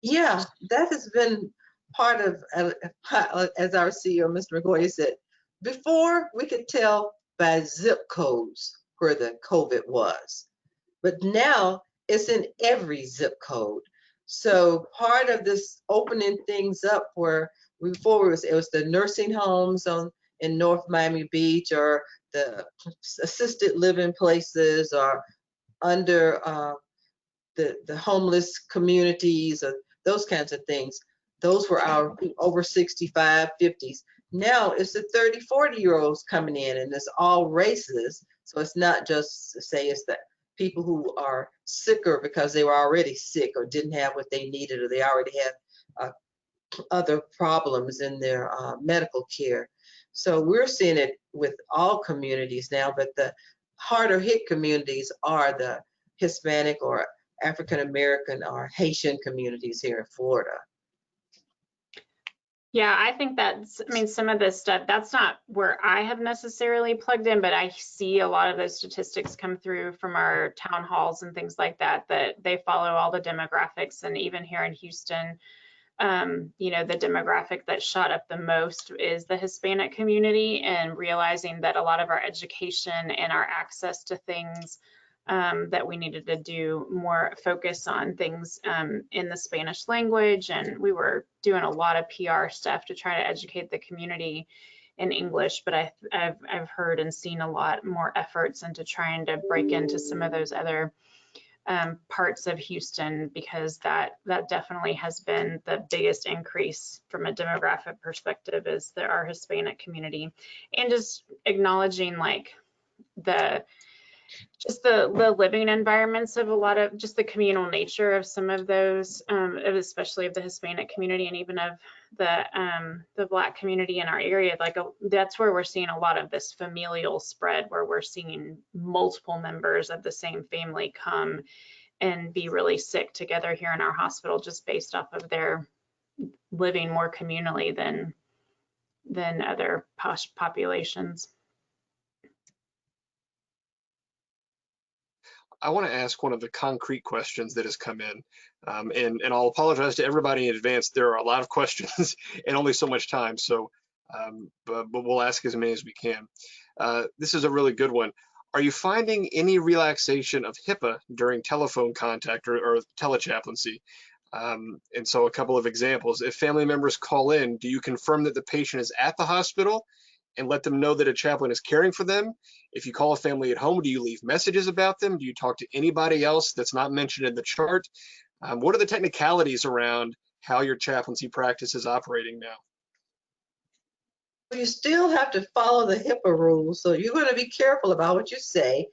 Yeah, that has been part of, as our CEO, Mr. McGoy, said, before we could tell by zip codes where the COVID was, but now it's in every zip code. So part of this opening things up where before it was the nursing homes in North Miami Beach, or the assisted living places, or under the homeless communities, or those kinds of things. Those were our over 65, 50s. Now it's the 30, 40-year-olds coming in, and it's all races. So it's not just to say it's the people who are sicker because they were already sick or didn't have what they needed, or they already had other problems in their medical care. So we're seeing it with all communities now, but the harder hit communities are the Hispanic or African American or Haitian communities here in Florida. Yeah, I think some of this stuff, that's not where I have necessarily plugged in, but I see a lot of those statistics come through from our town halls and things like that they follow all the demographics. And even here in Houston, you know, the demographic that shot up the most is the Hispanic community, and realizing that a lot of our education and our access to things that we needed to do more focus on things in the Spanish language. And we were doing a lot of PR stuff to try to educate the community in English, but I've heard and seen a lot more efforts into trying to break into some of those other parts of Houston, because that definitely has been the biggest increase from a demographic perspective, is our Hispanic community. And just acknowledging like Just the living environments of a lot of, just the communal nature of some of those, especially of the Hispanic community and even of the Black community in our area. Like that's where we're seeing a lot of this familial spread, where we're seeing multiple members of the same family come and be really sick together here in our hospital, just based off of their living more communally than other populations. I want to ask one of the concrete questions that has come in, and I'll apologize to everybody in advance. There are a lot of questions and only so much time, so but we'll ask as many as we can. This is a really good one. Are you finding any relaxation of HIPAA during telephone contact or telechaplaincy? And so a couple of examples. If family members call in, do you confirm that the patient is at the hospital and let them know that a chaplain is caring for them? If you call a family at home, do you leave messages about them? Do you talk to anybody else that's not mentioned in the chart? What are the technicalities around how your chaplaincy practice is operating now? You still have to follow the HIPAA rules, so you're going to be careful about what you say.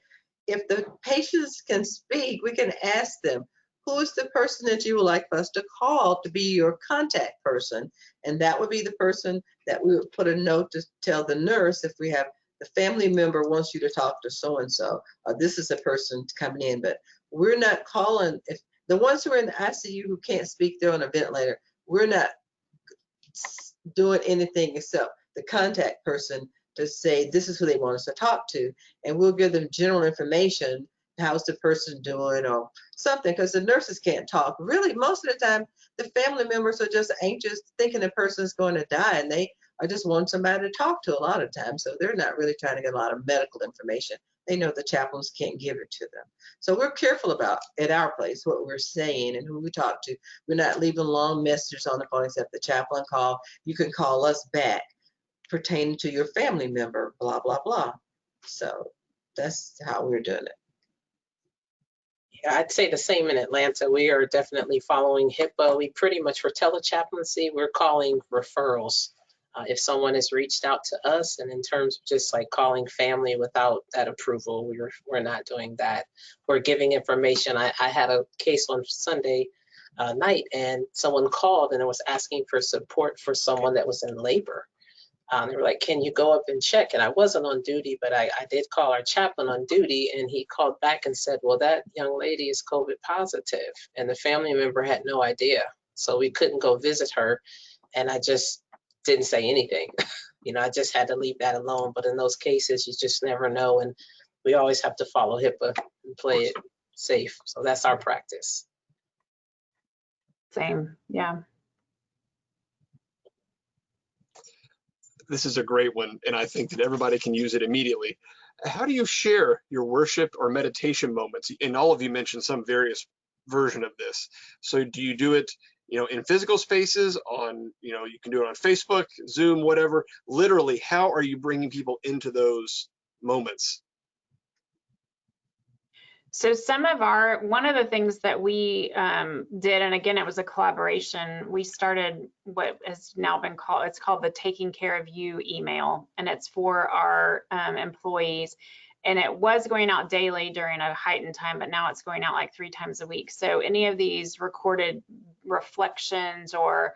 If the patients can speak, we can ask them, who is the person that you would like us to call to be your contact person? And that would be the person that we would put a note to tell the nurse if we have the family member wants you to talk to so-and-so, or this is a person coming in. But we're not calling, if the ones who are in the ICU who can't speak, they're on a ventilator, we're not doing anything except the contact person to say this is who they want us to talk to, and we'll give them general information. How's the person doing or something, because the nurses can't talk. Really, most of the time, the family members are just anxious, thinking the person's going to die, and they are just want somebody to talk to a lot of times. So they're not really trying to get a lot of medical information. They know the chaplains can't give it to them. So we're careful about, at our place, what we're saying and who we talk to. We're not leaving long messages on the phone except the chaplain call. You can call us back pertaining to your family member, blah, blah, blah. So that's how we're doing it. Yeah, I'd say the same in Atlanta. We are definitely following HIPAA. We pretty much, for telechaplaincy, we're calling referrals. If someone has reached out to us, and in terms of just like calling family without that approval, we're not doing that. We're giving information. I had a case on Sunday night, and someone called and was asking for support for someone that was in labor. They were like, can you go up and check? And I wasn't on duty, but I did call our chaplain on duty, and he called back and said, well, that young lady is COVID positive. And the family member had no idea. So we couldn't go visit her. And I just didn't say anything. I just had to leave that alone. But in those cases, you just never know. And we always have to follow HIPAA and play it safe. So that's our practice. Same, yeah. This is a great one, and I think that everybody can use it immediately. How do you share your worship or meditation moments? And all of you mentioned some various version of this. So do you do it, in physical spaces, on, you can do it on Facebook, Zoom, whatever? Literally, how are you bringing people into those moments? So one of the things that we did, and again, it was a collaboration, we started what has now been called, it's called the Taking Care of You email, and it's for our employees. And it was going out daily during a heightened time, but now it's going out like 3 times a week. So any of these recorded reflections or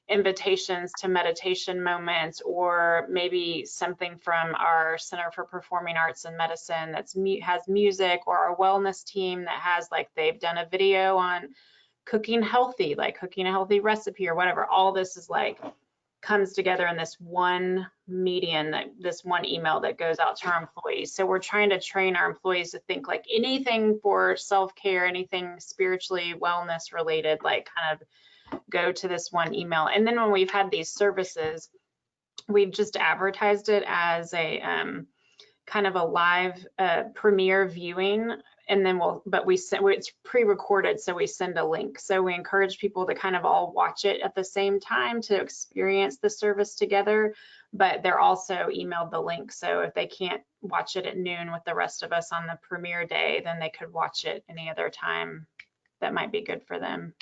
invitations to meditation moments, or maybe something from our Center for Performing Arts and Medicine that's has music, or our wellness team that has, like, they've done a video on cooking healthy, like cooking a healthy recipe or whatever. All this is like comes together in this one median, this one email that goes out to our employees. So we're trying to train our employees to think like anything for self-care, anything spiritually wellness related, like kind of go to this one email. And then when we've had these services, we've just advertised it as a kind of a live premiere viewing. And then it's pre-recorded, so we send a link. So we encourage people to kind of all watch it at the same time to experience the service together, but they're also emailed the link. So if they can't watch it at noon with the rest of us on the premiere day, then they could watch it any other time that might be good for them.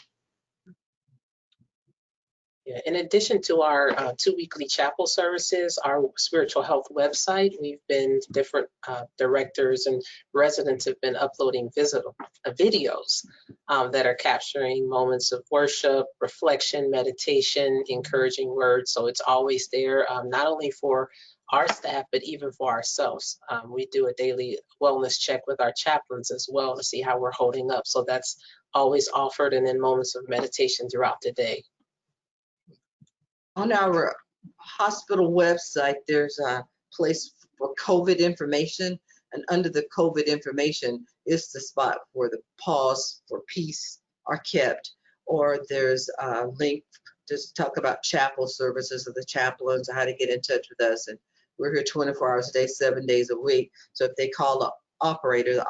Yeah, in addition to our 2 weekly chapel services, our spiritual health website, we've been different directors and residents have been uploading videos that are capturing moments of worship, reflection, meditation, encouraging words. So it's always there, not only for our staff, but even for ourselves. We do a daily wellness check with our chaplains as well to see how we're holding up. So that's always offered, and then moments of meditation throughout the day. On our hospital website, there's a place for COVID information, and under the COVID information is the spot where the pause for peace are kept, or there's a link to talk about chapel services of the chaplains, how to get in touch with us. And we're here 24 hours a day, 7 days a week. So if they call the operator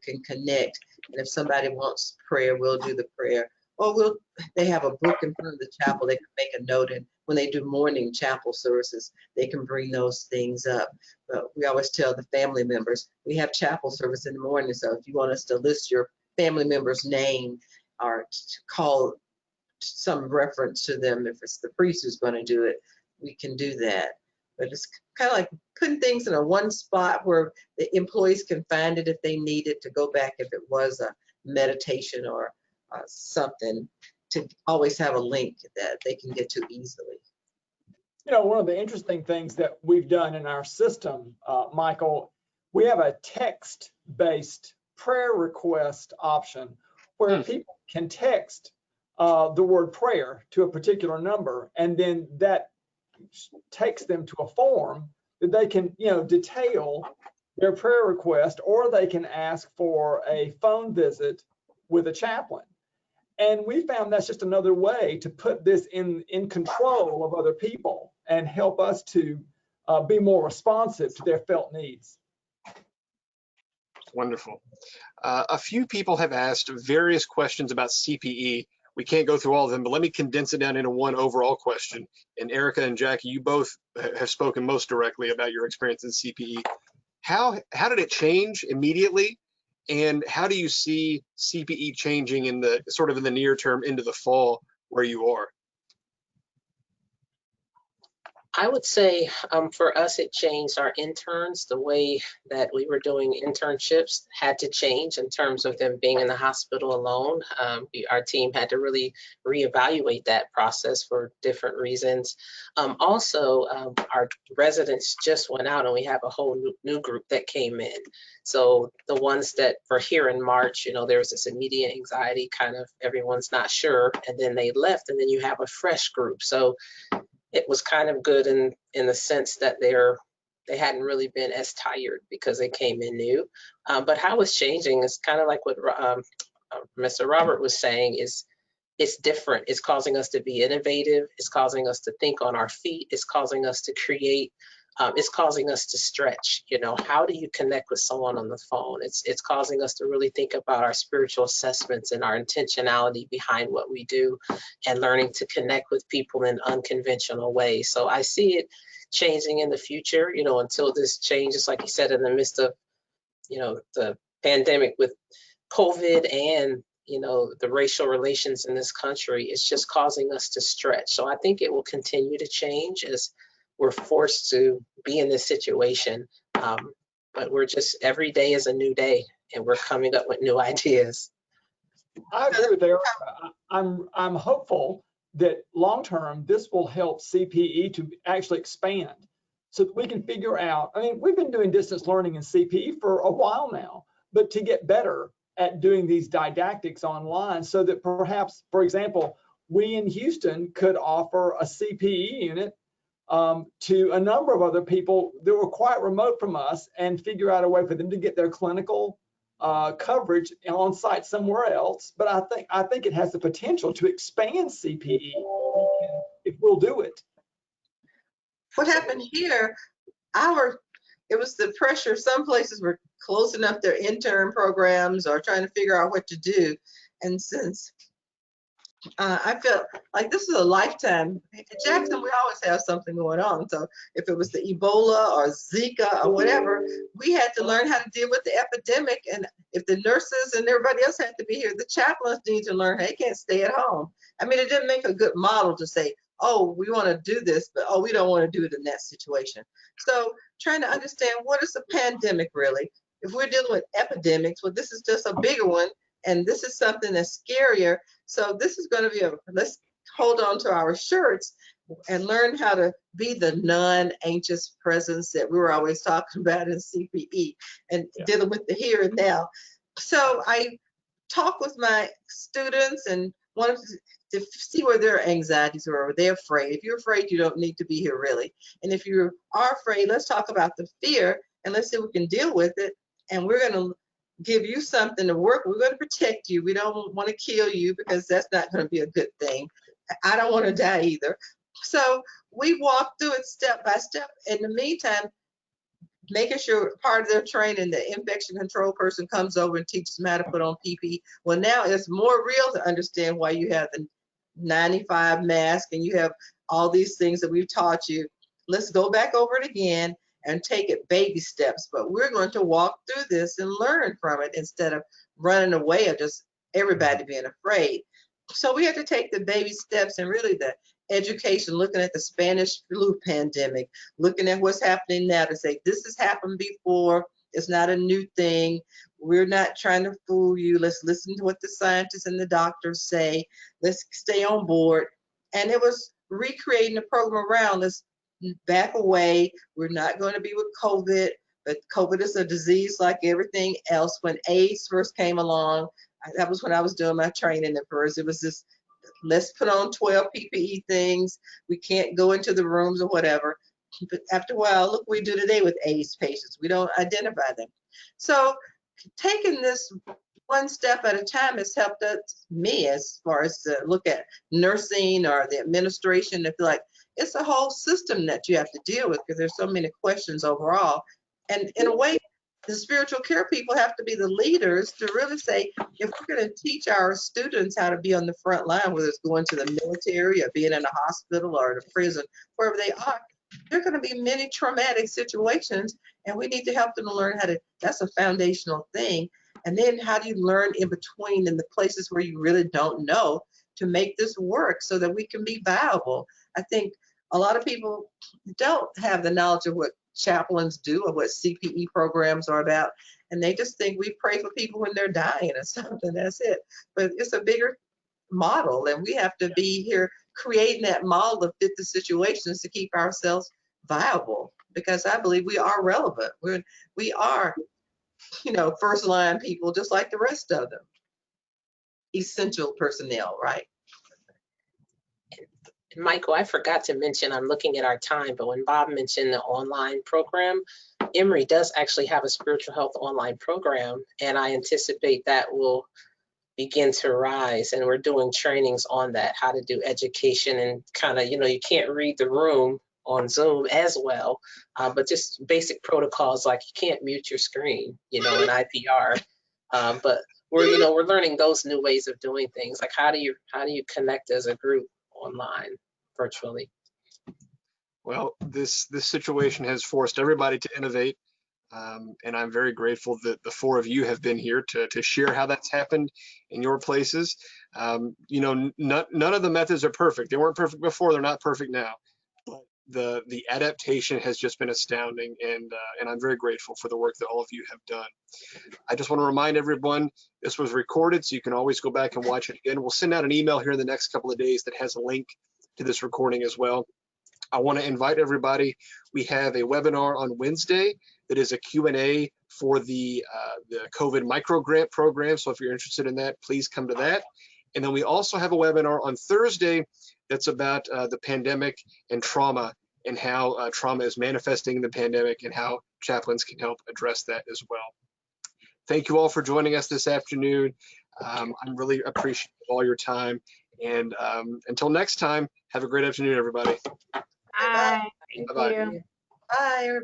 can connect. And if somebody wants prayer, we'll do the prayer. Or they have a book in front of the chapel, they can make a note, and when they do morning chapel services, they can bring those things up. But we always tell the family members, we have chapel service in the morning, so if you want us to list your family member's name or to call some reference to them, if it's the priest who's going to do it, we can do that. But it's kind of like putting things in a one spot where the employees can find it if they need it, to go back if it was a meditation or something, to always have a link that they can get to easily. You know, one of the interesting things that we've done in our system, Michael, we have a text-based prayer request option where people can text the word prayer to a particular number, and then that takes them to a form that they can, you know, detail their prayer request, or they can ask for a phone visit with a chaplain. And we found that's just another way to put this in control of other people and help us to be more responsive to their felt needs. Wonderful. A few people have asked various questions about CPE. We can't go through all of them, but let me condense it down into one overall question. And Erica and Jackie, you both have spoken most directly about your experience in CPE. How did it change immediately? And how do you see CPE changing in the sort of in the near term into the fall where you are? I would say for us, it changed our interns. The way that we were doing internships had to change in terms of them being in the hospital alone. Our team had to really reevaluate that process for different reasons. Also, our residents just went out, and we have a whole new group that came in. So the ones that were here in March, you know, there was this immediate anxiety, kind of everyone's not sure, and then they left, and then you have a fresh group. So it was kind of good in the sense that they hadn't really been as tired because they came in new. But how it's changing is kind of like what Mr. Robert was saying, is it's different. It's causing us to be innovative. It's causing us to think on our feet. It's causing us to create. It's causing us to stretch. You know, how do you connect with someone on the phone? It's causing us to really think about our spiritual assessments and our intentionality behind what we do, and learning to connect with people in unconventional ways. So I see it changing in the future, you know, until this changes, like you said, in the midst of, you know, the pandemic with COVID and, you know, the racial relations in this country. It's just causing us to stretch. So I think it will continue to change as we're forced to be in this situation. But we're just, every day is a new day, and we're coming up with new ideas. I agree with Erica. I'm hopeful that long term this will help CPE to actually expand, so that we can figure out. I mean, we've been doing distance learning in CPE for a while now, but to get better at doing these didactics online, so that perhaps, for example, we in Houston could offer a CPE unit to a number of other people that were quite remote from us, and figure out a way for them to get their clinical coverage on site somewhere else. But I think it has the potential to expand CPE if we'll do it. What happened here, it was the pressure. Some places were closing up their intern programs or trying to figure out what to do. And since I felt like this is a lifetime. In Jackson, we always have something going on. So if it was the Ebola or Zika or whatever, we had to learn how to deal with the epidemic. And if the nurses and everybody else had to be here, the chaplains need to learn, hey, can't stay at home. I mean, it didn't make a good model to say, oh, we want to do this, but oh, we don't want to do it in that situation. So trying to understand, what is a pandemic really? If we're dealing with epidemics, well, this is just a bigger one, and this is something that's scarier. So this is going to be let's hold on to our shirts and learn how to be the non-anxious presence that we were always talking about in CPE, and dealing with the here and now. So I talk with my students and wanted to see where their anxieties were. Were they afraid? If you're afraid, you don't need to be here really. And if you are afraid, let's talk about the fear and let's see if we can deal with it. And we're going to give you something to work. We're going to protect you. We don't want to kill you, because that's not going to be a good thing. I don't want to die either. So we walk through it step by step. In the meantime, making sure part of their training, the infection control person comes over and teaches them how to put on PPE. Well, now it's more real to understand why you have the 95 mask and you have all these things that we've taught you. Let's go back over it again and take it baby steps. But we're going to walk through this and learn from it instead of running away or just everybody being afraid. So we have to take the baby steps, and really the education, looking at the Spanish flu pandemic, looking at what's happening now to say, this has happened before. It's not a new thing. We're not trying to fool you. Let's listen to what the scientists and the doctors say. Let's stay on board. And it was recreating the program around, let's back away. We're not going to be with COVID, but COVID is a disease like everything else. When AIDS first came along, that was when I was doing my training at first. It was this, let's put on 12 PPE things. We can't go into the rooms or whatever. But after a while, look what we do today with AIDS patients. We don't identify them. So taking this one step at a time has helped me as far as to look at nursing or the administration. I feel like it's a whole system that you have to deal with, because there's so many questions overall. And in a way, the spiritual care people have to be the leaders to really say, if we're going to teach our students how to be on the front line, whether it's going to the military or being in a hospital or the prison, wherever they are, there are going to be many traumatic situations, and we need to help them to learn how to, that's a foundational thing. And then how do you learn in between, in the places where you really don't know, to make this work so that we can be viable? I think a lot of people don't have the knowledge of what chaplains do or what CPE programs are about, and they just think we pray for people when they're dying or something. That's it. But it's a bigger model, and we have to be here creating that model to fit the situations to keep ourselves viable, because I believe we are relevant. We are, first line people just like the rest of them. Essential personnel, right? Michael, I forgot to mention, I'm looking at our time, but when Bob mentioned the online program, Emory does actually have a spiritual health online program, and I anticipate that will begin to rise. And we're doing trainings on that, how to do education, and kind of, you can't read the room on Zoom as well, but just basic protocols like you can't mute your screen, in IPR. But we're learning those new ways of doing things. Like how do you connect as a group online, virtually? Well, this situation has forced everybody to innovate, and I'm very grateful that the four of you have been here to share how that's happened in your places. None of the methods are perfect. They weren't perfect before. They're not perfect now. But the adaptation has just been astounding, and I'm very grateful for the work that all of you have done. I just want to remind everyone, this was recorded, so you can always go back and watch it again. We'll send out an email here in the next couple of days that has a link to this recording as well. I want to invite everybody. We have a webinar on Wednesday that is a Q&A for the COVID micro grant program. So if you're interested in that, please come to that. And then we also have a webinar on Thursday that's about the pandemic and trauma, and how trauma is manifesting in the pandemic, and how chaplains can help address that as well. Thank you all for joining us this afternoon. I'm really appreciative of all your time. And until next time, have a great afternoon, everybody. Bye. Thank Bye-bye. you. Bye.